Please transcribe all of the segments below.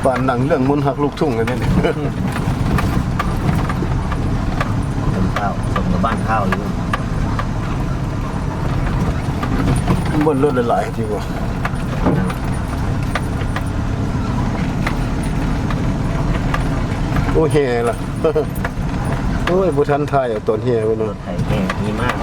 ป่านหนังเรื่องมนต์หักลูกทุ่งเลยเนี่ย ทำข้าวส่งกับบ้านข้าวอยู่ บนรถหลายๆจริงวะโอ้แห่ล่ะ โอ้ยบุทันทายเอาตอนแห่ไป ร เนาะ ถไถแห้งมีมาก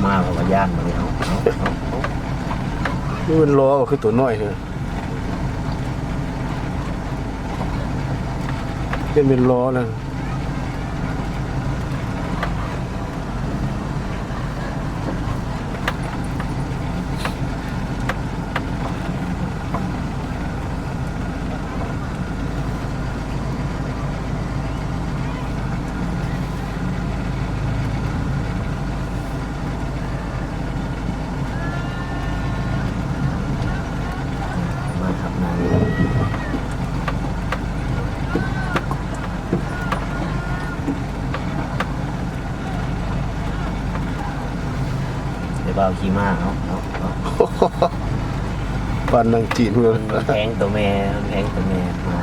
มาแล้วก็ย่านมาเลยเอา นี่มันล้อคือตัวน้อยเหรอเป็นล้อแล้วมาทำงานเดี๋ยวเบาขี้มากเอา ป่านหนังจีนเลย มันแพงตัวแม่มันแพงตัวแม่มา